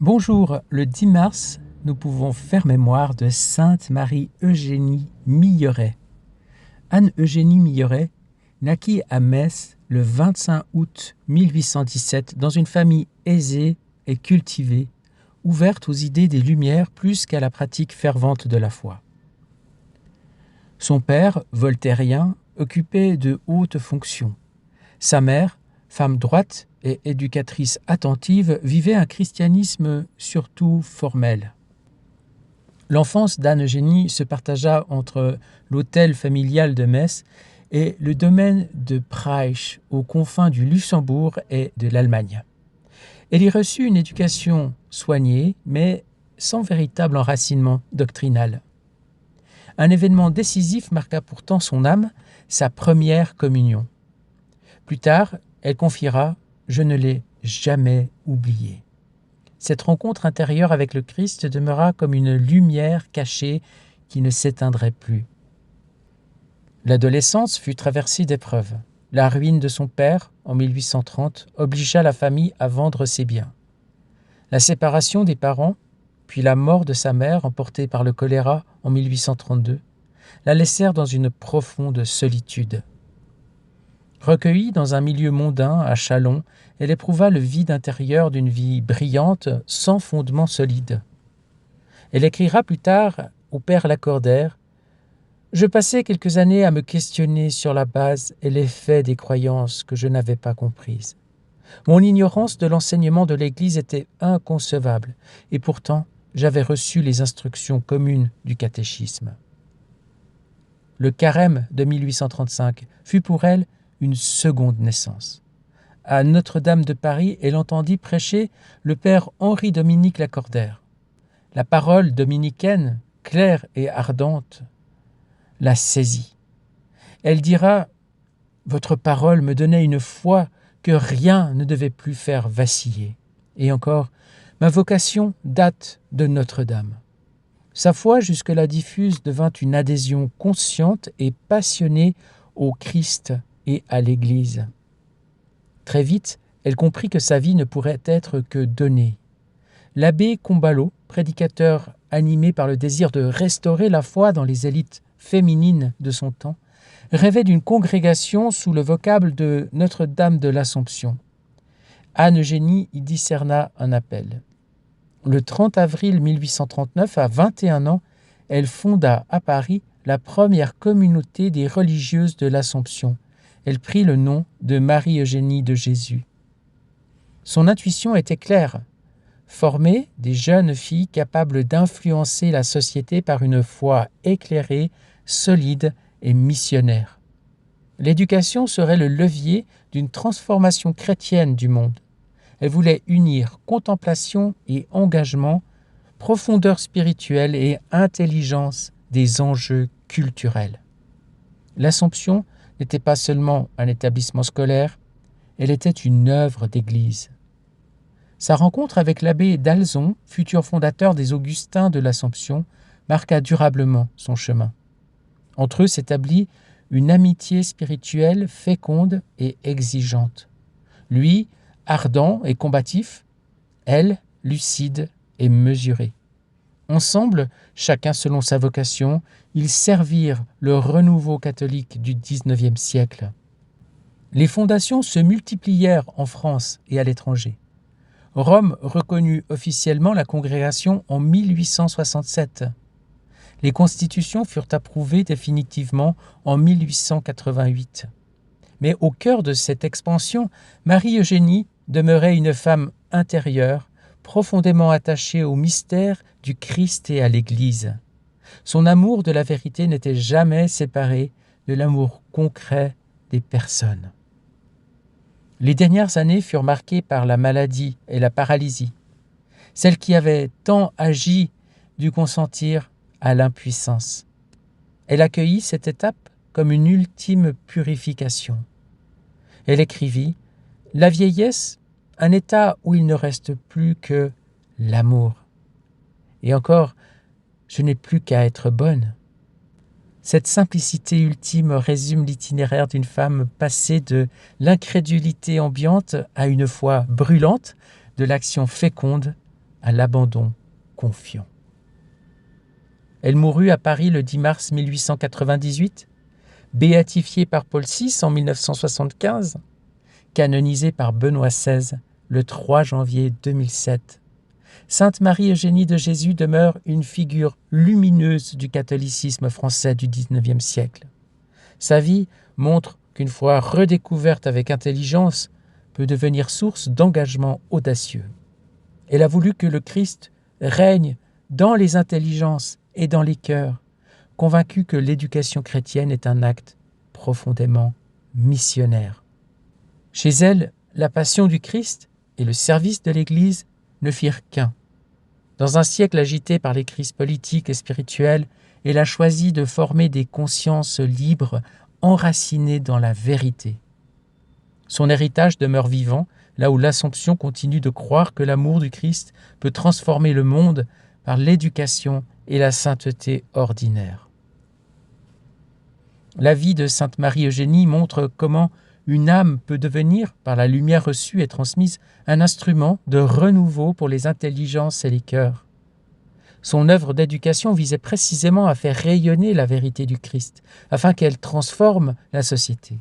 Bonjour, le 10 mars, nous pouvons faire mémoire de Sainte Marie-Eugénie Milleret. Anne-Eugénie Milleret naquit à Metz le 25 août 1817 dans une famille aisée et cultivée, ouverte aux idées des Lumières plus qu'à la pratique fervente de la foi. Son père, voltairien, occupait de hautes fonctions. Sa mère, femme droite et éducatrice attentive, vivait un christianisme surtout formel. L'enfance d'Anne-Eugénie se partagea entre l'hôtel familial de Metz et le domaine de Praich, aux confins du Luxembourg et de l'Allemagne. Elle y reçut une éducation soignée, mais sans véritable enracinement doctrinal. Un événement décisif marqua pourtant son âme, sa première communion. Plus tard, elle confiera « Je ne l'ai jamais oublié ». Cette rencontre intérieure avec le Christ demeura comme une lumière cachée qui ne s'éteindrait plus. L'adolescence fut traversée d'épreuves. La ruine de son père, en 1830, obligea la famille à vendre ses biens. La séparation des parents, puis la mort de sa mère, emportée par le choléra en 1832, la laissèrent dans une profonde solitude. Recueillie dans un milieu mondain, à Châlons, elle éprouva le vide intérieur d'une vie brillante, sans fondement solide. Elle écrira plus tard au père Lacordaire « Je passais quelques années à me questionner sur la base et l'effet des croyances que je n'avais pas comprises. Mon ignorance de l'enseignement de l'Église était inconcevable, et pourtant j'avais reçu les instructions communes du catéchisme. » Le carême de 1835 fut pour elle une seconde naissance. À Notre-Dame de Paris, elle entendit prêcher le père Henri-Dominique Lacordaire. La parole dominicaine, claire et ardente, la saisit. Elle dira « Votre parole me donnait une foi que rien ne devait plus faire vaciller. » Et encore « Ma vocation date de Notre-Dame. » Sa foi jusque-là diffuse devint une adhésion consciente et passionnée au Christ et à l'Église. Très vite, elle comprit que sa vie ne pourrait être que donnée. L'abbé Combalot, prédicateur animé par le désir de restaurer la foi dans les élites féminines de son temps, rêvait d'une congrégation sous le vocable de Notre-Dame de l'Assomption. Anne-Eugénie y discerna un appel. Le 30 avril 1839, à 21 ans, elle fonda à Paris la première communauté des religieuses de l'Assomption. Elle prit le nom de Marie-Eugénie de Jésus. Son intuition était claire. Former des jeunes filles capables d'influencer la société par une foi éclairée, solide et missionnaire. L'éducation serait le levier d'une transformation chrétienne du monde. Elle voulait unir contemplation et engagement, profondeur spirituelle et intelligence des enjeux culturels. L'Assomption n'était pas seulement un établissement scolaire, elle était une œuvre d'église. Sa rencontre avec l'abbé d'Alzon, futur fondateur des Augustins de l'Assomption, marqua durablement son chemin. Entre eux s'établit une amitié spirituelle féconde et exigeante. Lui, ardent et combatif, elle, lucide et mesurée. Ensemble, chacun selon sa vocation, ils servirent le renouveau catholique du XIXe siècle. Les fondations se multiplièrent en France et à l'étranger. Rome reconnut officiellement la congrégation en 1867. Les constitutions furent approuvées définitivement en 1888. Mais au cœur de cette expansion, Marie-Eugénie demeurait une femme intérieure, profondément attachée au mystère du Christ et à l'Église. Son amour de la vérité n'était jamais séparé de l'amour concret des personnes. Les dernières années furent marquées par la maladie et la paralysie. Celle qui avait tant agi dut consentir à l'impuissance. Elle accueillit cette étape comme une ultime purification. Elle écrivit « La vieillesse, un état où il ne reste plus que l'amour. Et encore, je n'ai plus qu'à être bonne. » Cette simplicité ultime résume l'itinéraire d'une femme passée de l'incrédulité ambiante à une foi brûlante, de l'action féconde à l'abandon confiant. Elle mourut à Paris le 10 mars 1898, béatifiée par Paul VI en 1975, canonisée par Benoît XVI le 3 janvier 2007. Sainte Marie-Eugénie de Jésus demeure une figure lumineuse du catholicisme français du XIXe siècle. Sa vie montre qu'une foi redécouverte avec intelligence peut devenir source d'engagement audacieux. Elle a voulu que le Christ règne dans les intelligences et dans les cœurs, convaincue que l'éducation chrétienne est un acte profondément missionnaire. Chez elle, la passion du Christ et le service de l'Église ne firent qu'un. Dans un siècle agité par les crises politiques et spirituelles, elle a choisi de former des consciences libres, enracinées dans la vérité. Son héritage demeure vivant, là où l'Assomption continue de croire que l'amour du Christ peut transformer le monde par l'éducation et la sainteté ordinaire. La vie de Sainte Marie-Eugénie montre comment une âme peut devenir, par la lumière reçue et transmise, un instrument de renouveau pour les intelligences et les cœurs. Son œuvre d'éducation visait précisément à faire rayonner la vérité du Christ, afin qu'elle transforme la société.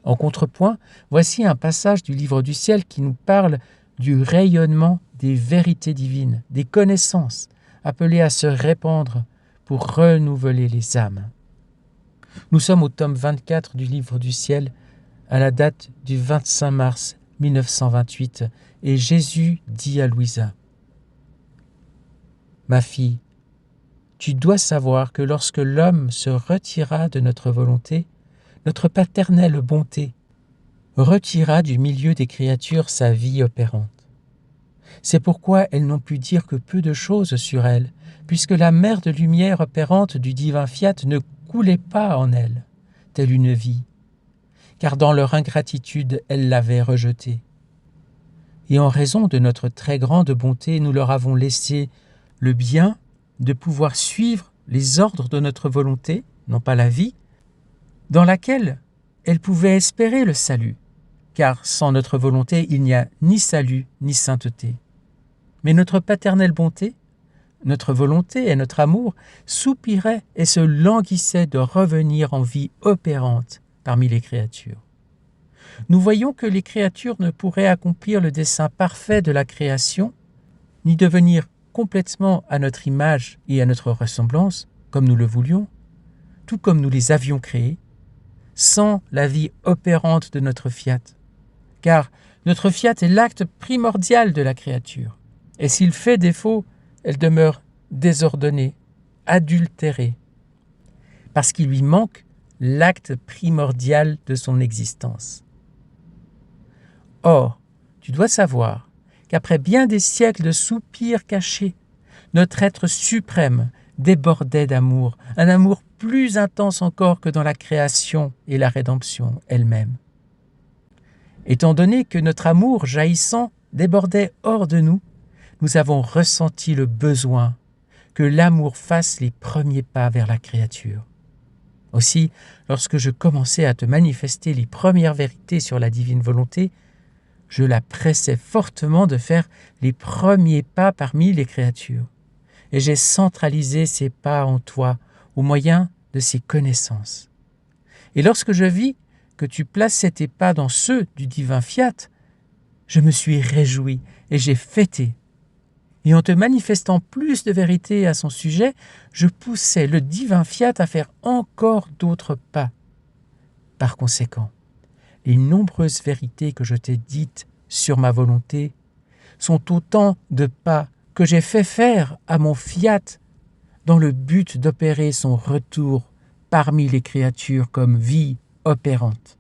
En contrepoint, voici un passage du Livre du ciel qui nous parle du rayonnement des vérités divines, des connaissances, appelées à se répandre pour renouveler les âmes. Nous sommes au tome 24 du Livre du ciel, à la date du 25 mars 1928, et Jésus dit à Louisa : « Ma fille, tu dois savoir que lorsque l'homme se retira de notre volonté, notre paternelle bonté retira du milieu des créatures sa vie opérante. C'est pourquoi elles n'ont pu dire que peu de choses sur elle, puisque la mer de lumière opérante du divin fiat ne coulait pas en elle, telle une vie, car dans leur ingratitude, elles l'avaient rejetée. Et en raison de notre très grande bonté, nous leur avons laissé le bien de pouvoir suivre les ordres de notre volonté, non pas la vie, dans laquelle elles pouvaient espérer le salut, car sans notre volonté, il n'y a ni salut ni sainteté. Mais notre paternelle bonté, notre volonté et notre amour soupiraient et se languissaient de revenir en vie opérante parmi les créatures. Nous voyons que les créatures ne pourraient accomplir le dessein parfait de la création, ni devenir complètement à notre image et à notre ressemblance, comme nous le voulions, tout comme nous les avions créés, sans la vie opérante de notre fiat. Car notre fiat est l'acte primordial de la créature, et s'il fait défaut, elle demeure désordonnée, adultérée, parce qu'il lui manque l'acte primordial de son existence. Or, tu dois savoir qu'après bien des siècles de soupirs cachés, notre être suprême débordait d'amour, un amour plus intense encore que dans la création et la rédemption elle-même. Étant donné que notre amour jaillissant débordait hors de nous, nous avons ressenti le besoin que l'amour fasse les premiers pas vers la créature. Aussi, lorsque je commençais à te manifester les premières vérités sur la divine volonté, je la pressais fortement de faire les premiers pas parmi les créatures. Et j'ai centralisé ces pas en toi au moyen de ces connaissances. Et lorsque je vis que tu plaçais tes pas dans ceux du divin fiat, je me suis réjoui et j'ai fêté. Et en te manifestant plus de vérité à son sujet, je poussais le divin fiat à faire encore d'autres pas. Par conséquent, les nombreuses vérités que je t'ai dites sur ma volonté sont autant de pas que j'ai fait faire à mon fiat dans le but d'opérer son retour parmi les créatures comme vie opérante.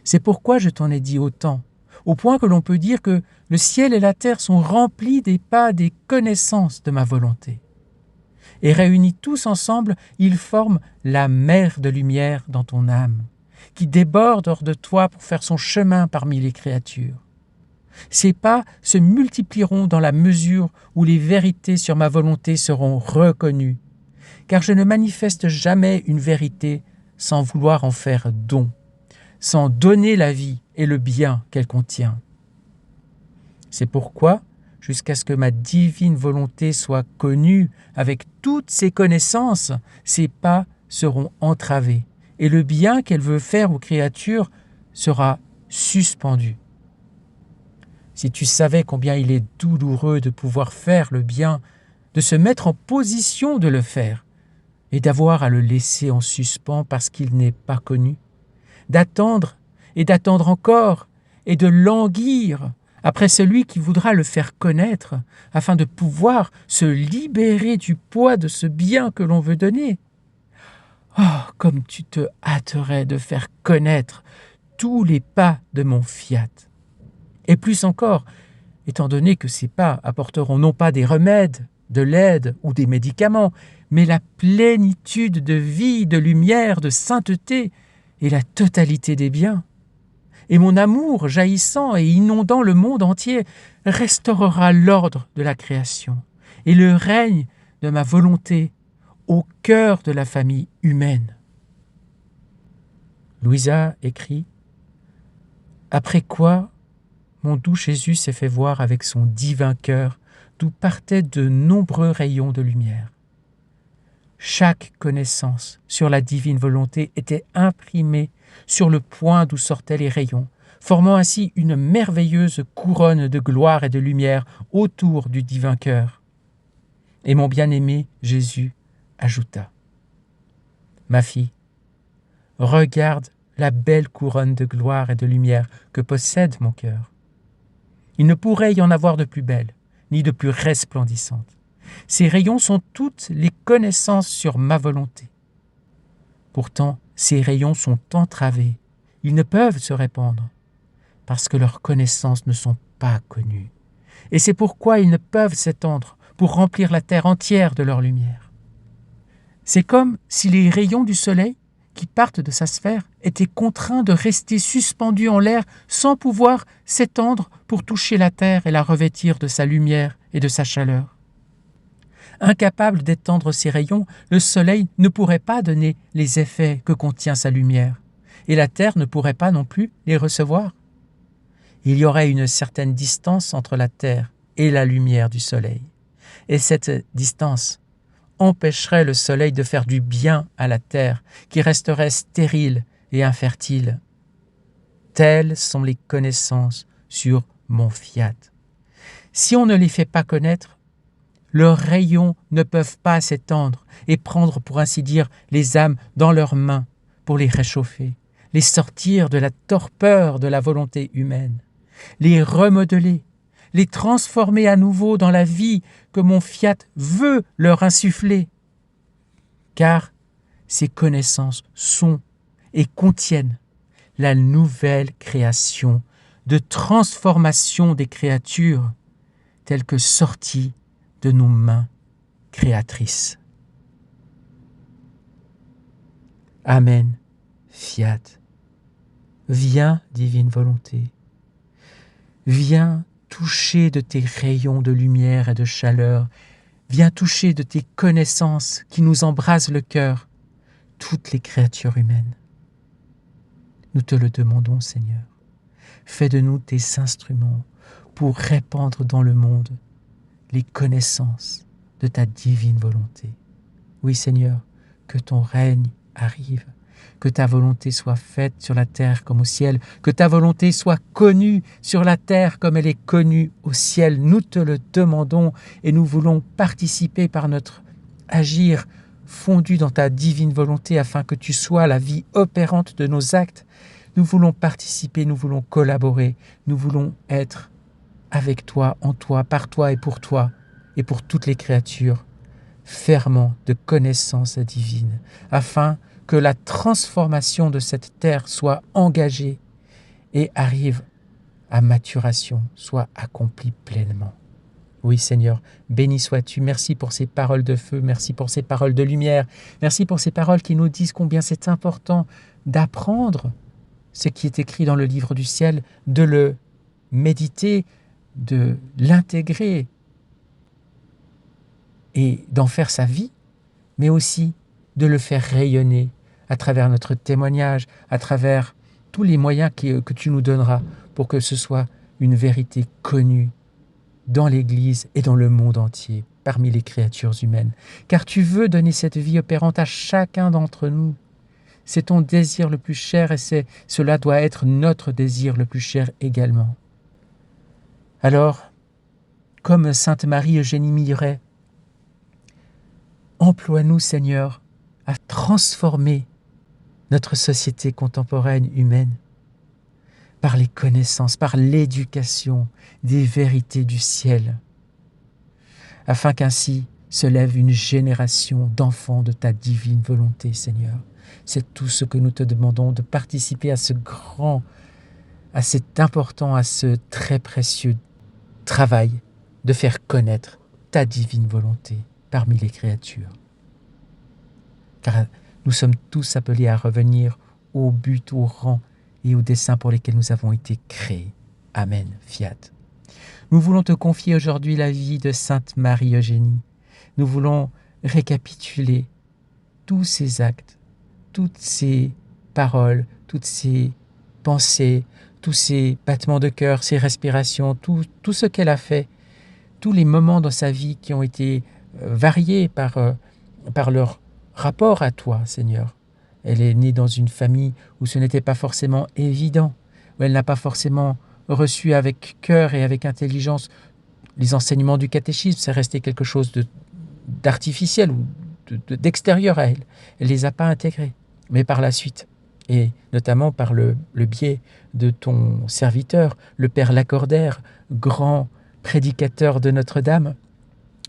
C'est pourquoi je t'en ai dit autant, au point que l'on peut dire que le ciel et la terre sont remplis des pas des connaissances de ma volonté. Et réunis tous ensemble, ils forment la mer de lumière dans ton âme, qui déborde hors de toi pour faire son chemin parmi les créatures. Ces pas se multiplieront dans la mesure où les vérités sur ma volonté seront reconnues, car je ne manifeste jamais une vérité sans vouloir en faire don, sans donner la vie et le bien qu'elle contient. C'est pourquoi jusqu'à ce que ma divine volonté soit connue avec toutes ses connaissances, ses pas seront entravés et le bien qu'elle veut faire aux créatures sera suspendu. Si tu savais combien il est douloureux de pouvoir faire le bien, de se mettre en position de le faire et d'avoir à le laisser en suspens parce qu'il n'est pas connu, d'attendre et d'attendre encore et de languir après celui qui voudra le faire connaître afin de pouvoir se libérer du poids de ce bien que l'on veut donner. Oh, comme tu te hâterais de faire connaître tous les pas de mon fiat. Et plus encore, étant donné que ces pas apporteront non pas des remèdes, de l'aide ou des médicaments, mais la plénitude de vie, de lumière, de sainteté et la totalité des biens. Et mon amour jaillissant et inondant le monde entier restaurera l'ordre de la création et le règne de ma volonté au cœur de la famille humaine. Louisa écrit « Après quoi, mon doux Jésus s'est fait voir avec son divin cœur d'où partaient de nombreux rayons de lumière. Chaque connaissance sur la divine volonté était imprimée sur le point d'où sortaient les rayons, formant ainsi une merveilleuse couronne de gloire et de lumière autour du divin cœur. Et mon bien-aimé Jésus ajouta « Ma fille, regarde la belle couronne de gloire et de lumière que possède mon cœur. Il ne pourrait y en avoir de plus belle, ni de plus resplendissante. Ces rayons sont toutes les connaissances sur ma volonté. Pourtant, ces rayons sont entravés. Ils ne peuvent se répandre, parce que leurs connaissances ne sont pas connues. Et c'est pourquoi ils ne peuvent s'étendre pour remplir la terre entière de leur lumière. C'est comme si les rayons du soleil qui partent de sa sphère étaient contraints de rester suspendus en l'air sans pouvoir s'étendre pour toucher la terre et la revêtir de sa lumière et de sa chaleur. Incapable d'étendre ses rayons, le soleil ne pourrait pas donner les effets que contient sa lumière, et la terre ne pourrait pas non plus les recevoir. Il y aurait une certaine distance entre la terre et la lumière du soleil, et cette distance empêcherait le soleil de faire du bien à la terre, qui resterait stérile et infertile. Telles sont les connaissances sur mon fiat. Si on ne les fait pas connaître, leurs rayons ne peuvent pas s'étendre et prendre, pour ainsi dire, les âmes dans leurs mains pour les réchauffer, les sortir de la torpeur de la volonté humaine, les remodeler, les transformer à nouveau dans la vie que mon fiat veut leur insuffler. Car ces connaissances sont et contiennent la nouvelle création de transformation des créatures telles que sorties de nos mains créatrices. Amen, fiat. Viens, divine volonté. Viens toucher de tes rayons de lumière et de chaleur. Viens toucher de tes connaissances qui nous embrasent le cœur, toutes les créatures humaines. Nous te le demandons, Seigneur. Fais de nous tes instruments pour répandre dans le monde les connaissances de ta divine volonté. Oui, Seigneur, que ton règne arrive, que ta volonté soit faite sur la terre comme au ciel, que ta volonté soit connue sur la terre comme elle est connue au ciel. Nous te le demandons et nous voulons participer par notre agir fondu dans ta divine volonté afin que tu sois la vie opérante de nos actes. Nous voulons participer, nous voulons collaborer, nous voulons être avec toi, en toi, par toi et pour toutes les créatures, ferments de connaissances divines, afin que la transformation de cette terre soit engagée et arrive à maturation, soit accomplie pleinement. Oui, Seigneur, béni sois-tu. Merci pour ces paroles de feu, merci pour ces paroles de lumière, merci pour ces paroles qui nous disent combien c'est important d'apprendre ce qui est écrit dans le livre du ciel, de le méditer, de l'intégrer et d'en faire sa vie, mais aussi de le faire rayonner à travers notre témoignage, à travers tous les moyens que tu nous donneras pour que ce soit une vérité connue dans l'Église et dans le monde entier, parmi les créatures humaines, car tu veux donner cette vie opérante à chacun d'entre nous. C'est ton désir le plus cher et cela doit être notre désir le plus cher également. Alors, comme Sainte Marie-Eugénie Milleret, emploie-nous, Seigneur, à transformer notre société contemporaine humaine par les connaissances, par l'éducation des vérités du ciel, afin qu'ainsi se lève une génération d'enfants de ta divine volonté, Seigneur. C'est tout ce que nous te demandons, de participer à ce grand, à cet important, à ce très précieux travail, de faire connaître ta divine volonté parmi les créatures. Car nous sommes tous appelés à revenir au but, au rang et au dessein pour lesquels nous avons été créés. Amen, fiat. Nous voulons te confier aujourd'hui la vie de Sainte Marie-Eugénie. Nous voulons récapituler tous ces actes, toutes ces paroles, toutes ces pensées, tous ces battements de cœur, ces respirations, tout ce qu'elle a fait, tous les moments dans sa vie qui ont été variés par leur rapport à toi, Seigneur. Elle est née dans une famille où ce n'était pas forcément évident, où elle n'a pas forcément reçu avec cœur et avec intelligence les enseignements du catéchisme. C'est resté quelque chose d'artificiel ou d'extérieur à elle. Elle ne les a pas intégrés. Mais par la suite, et notamment par le biais de ton serviteur, le Père Lacordaire, grand prédicateur de Notre-Dame,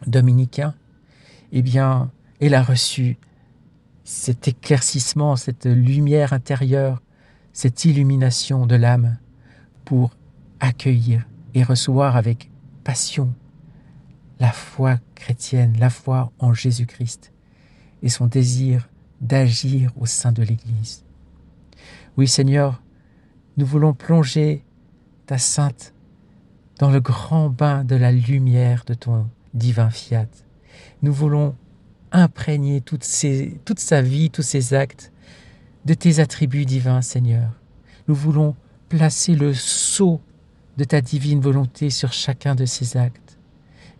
dominicain, eh bien, elle a reçu cet éclaircissement, cette lumière intérieure, cette illumination de l'âme pour accueillir et recevoir avec passion la foi chrétienne, la foi en Jésus-Christ et son désir d'agir au sein de l'Église. Oui, Seigneur, nous voulons plonger ta sainte dans le grand bain de la lumière de ton divin fiat. Nous voulons imprégner toute sa vie, tous ses actes de tes attributs divins, Seigneur. Nous voulons placer le sceau de ta divine volonté sur chacun de ces actes.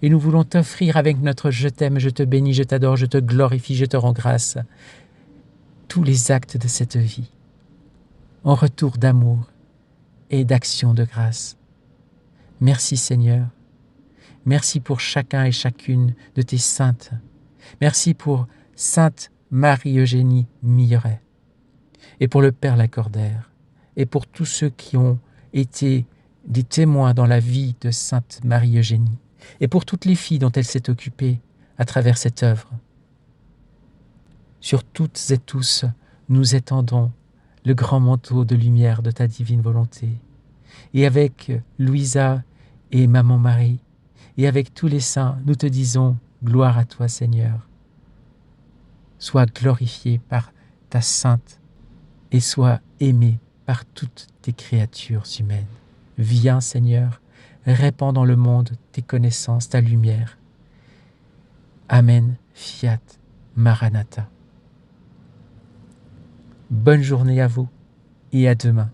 Et nous voulons t'offrir avec notre je t'aime, je te bénis, je t'adore, je te glorifie, je te rends grâce, tous les actes de cette vie, en retour d'amour et d'action de grâce. Merci Seigneur. Merci pour chacun et chacune de tes saintes. Merci pour Sainte Marie-Eugénie Milleret et pour le Père Lacordaire et pour tous ceux qui ont été des témoins dans la vie de Sainte Marie-Eugénie et pour toutes les filles dont elle s'est occupée à travers cette œuvre. Sur toutes et tous, nous étendons le grand manteau de lumière de ta divine volonté. Et avec Louisa et Maman Marie, et avec tous les saints, nous te disons gloire à toi, Seigneur. Sois glorifié par ta sainte et sois aimé par toutes tes créatures humaines. Viens, Seigneur, répands dans le monde tes connaissances, ta lumière. Amen, fiat, Maranatha. Bonne journée à vous et à demain.